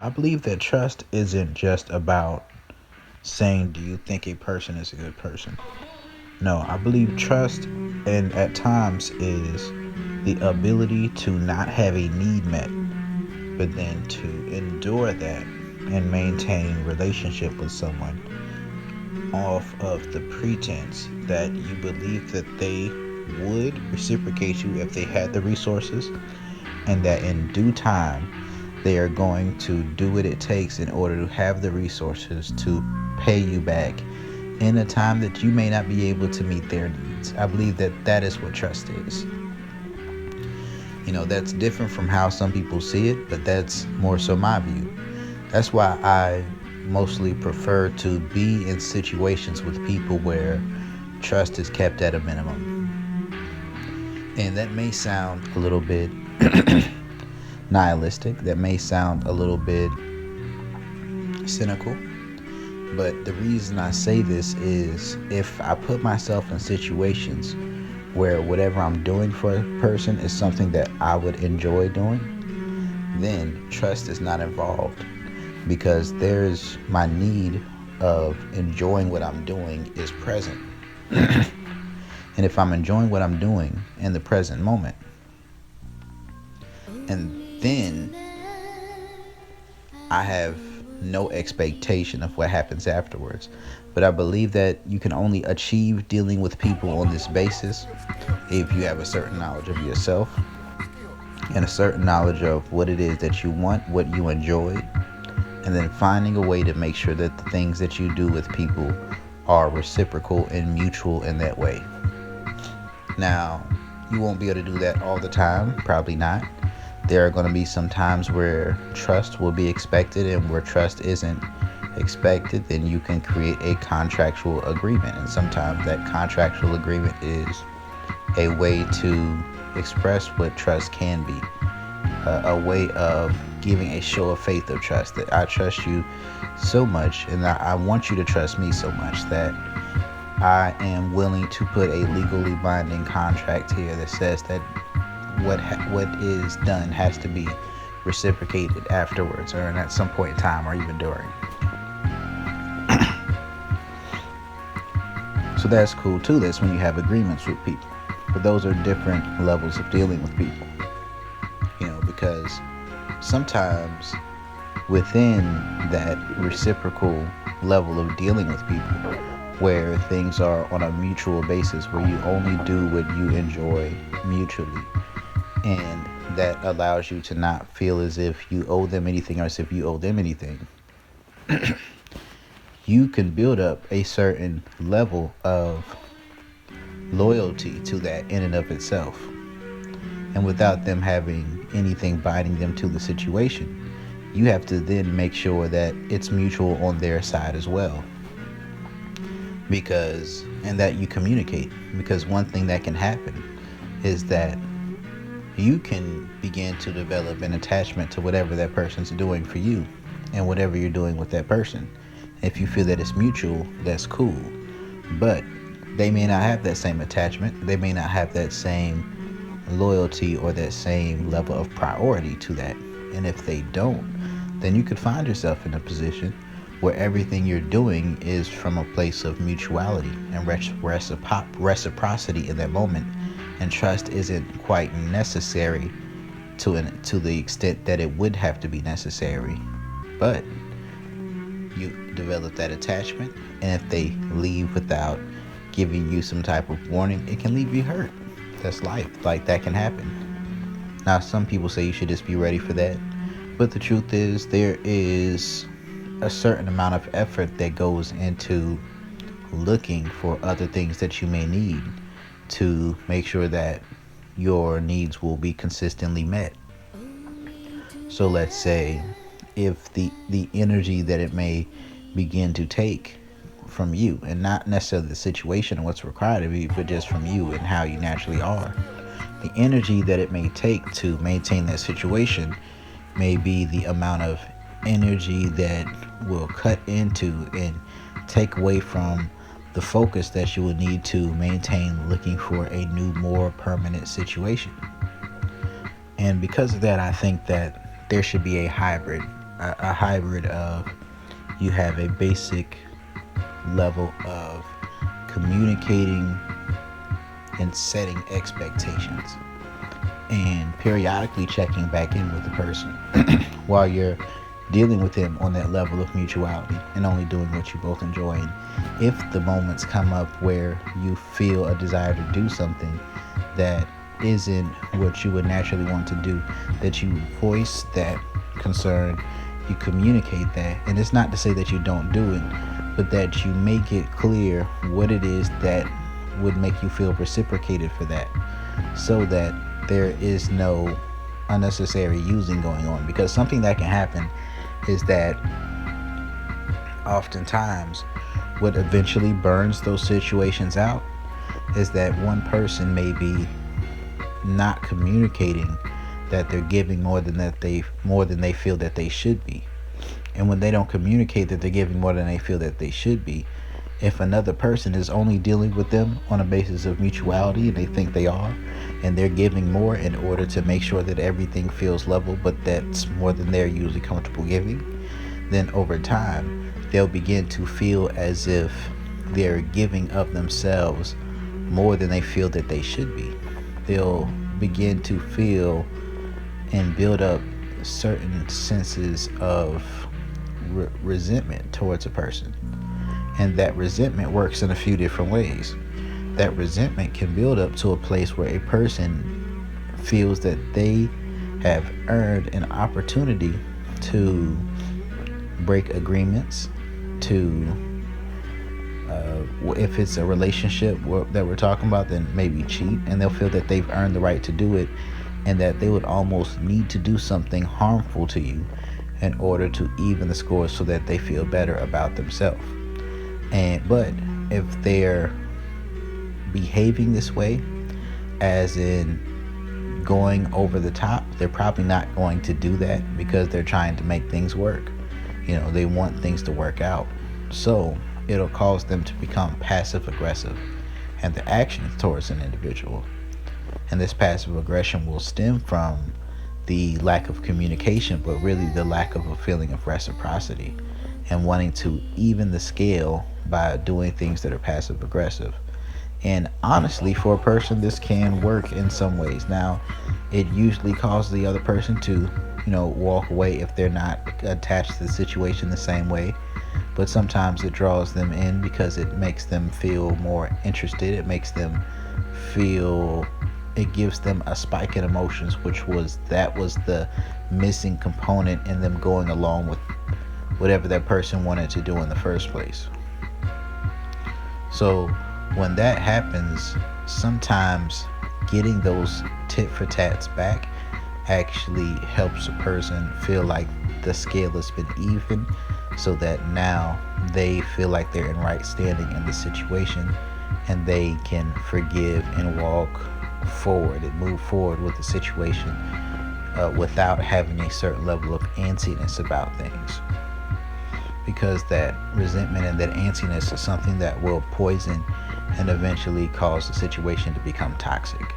I believe that trust isn't just about saying, do you think a person is a good person? No, I believe trust and at times is the ability to not have a need met, but then to endure that and maintain relationship with someone off of the pretense that you believe that they would reciprocate you if they had the resources, and that in due time they are going to do what it takes in order to have the resources to pay you back in a time that you may not be able to meet their needs. I believe that that is what trust is. That's different from how some people see it, but that's more so my view. That's why I mostly prefer to be in situations with people where trust is kept at a minimum. And that may sound a little bit nihilistic, that may sound a little bit cynical, but the reason I say this is if I put myself in situations where whatever I'm doing for a person is something that I would enjoy doing, then trust is not involved, because there's my need of enjoying what I'm doing is present. And if I'm enjoying what I'm doing in the present moment, and then I have no expectation of what happens afterwards. But I believe that you can only achieve dealing with people on this basis if you have a certain knowledge of yourself and a certain knowledge of what it is that you want, what you enjoy, and then finding a way to make sure that the things that you do with people are reciprocal and mutual in that way. Now, you won't be able to do that all the time, probably not. There are going to be some times where trust will be expected, and where trust isn't expected, then you can create a contractual agreement. And sometimes that contractual agreement is a way to express what trust can be, a way of giving a show of faith of trust, that I trust you so much, and I want you to trust me so much that I am willing to put a legally binding contract here that says that what is done has to be reciprocated afterwards, or at some point in time, or even during. So that's cool too. That's when you have agreements with people. But those are different levels of dealing with people. Because sometimes within that reciprocal level of dealing with people, where things are on a mutual basis, where you only do what you enjoy mutually, and that allows you to not feel as if you owe them anything or as if you owe them anything, you can build up a certain level of loyalty to that in and of itself. And without them having anything binding them to the situation, you have to then make sure that it's mutual on their side as well. And that you communicate. Because one thing that can happen is that you can begin to develop an attachment to whatever that person's doing for you and whatever you're doing with that person. If you feel that it's mutual, that's cool. But they may not have that same attachment. They may not have that same loyalty or that same level of priority to that. And if they don't, then you could find yourself in a position where everything you're doing is from a place of mutuality and reciprocity in that moment, and trust isn't quite necessary to the extent that it would have to be necessary. But you develop that attachment, and if they leave without giving you some type of warning, it can leave you hurt. That's life. Like, that can happen. Now, some people say you should just be ready for that, but the truth is there is a certain amount of effort that goes into looking for other things that you may need to make sure that your needs will be consistently met. So let's say if the energy that it may begin to take from you, and not necessarily the situation and what's required of you, but just from you and how you naturally are, the energy that it may take to maintain that situation may be the amount of energy that will cut into and take away from the focus that you will need to maintain looking for a new, more permanent situation. And because of that, I think that there should be a hybrid a hybrid of, you have a basic level of communicating and setting expectations, and periodically checking back in with the person while you're dealing with them on that level of mutuality and only doing what you both enjoy. And if the moments come up where you feel a desire to do something that isn't what you would naturally want to do, that you voice that concern, you communicate that. And it's not to say that you don't do it, but that you make it clear what it is that would make you feel reciprocated for that, so that there is no unnecessary using going on. Because something that can happen is that oftentimes what eventually burns those situations out is that one person may be not communicating that they're giving more than they feel that they should be. And when they don't communicate that they're giving more than they feel that they should be, if another person is only dealing with them on a basis of mutuality, and they think they are, and they're giving more in order to make sure that everything feels level, but that's more than they're usually comfortable giving, then over time they'll begin to feel as if they're giving of themselves more than they feel that they should be. They'll begin to feel and build up certain senses of resentment towards a person. And that resentment works in a few different ways. That resentment can build up to a place where a person feels that they have earned an opportunity to break agreements, to if it's a relationship that we're talking about, then maybe cheat, and they'll feel that they've earned the right to do it, and that they would almost need to do something harmful to you in order to even the score so that they feel better about themselves. But if they're behaving this way, as in going over the top, they're probably not going to do that because they're trying to make things work. They want things to work out. So it'll cause them to become passive aggressive and their actions towards an individual. And this passive aggression will stem from the lack of communication, but really the lack of a feeling of reciprocity and wanting to even the scale by doing things that are passive aggressive. And honestly, for a person, this can work in some ways. Now, it usually causes the other person to, walk away if they're not attached to the situation the same way. But sometimes it draws them in because it makes them feel more interested. It makes them feel, it gives them a spike in emotions, that was the missing component in them going along with whatever that person wanted to do in the first place. So when that happens, sometimes getting those tit for tats back actually helps a person feel like the scale has been even, so that now they feel like they're in right standing in the situation, and they can forgive and walk forward and move forward with the situation without having a certain level of antsiness about things. Because that resentment and that antsiness is something that will poison and eventually cause the situation to become toxic.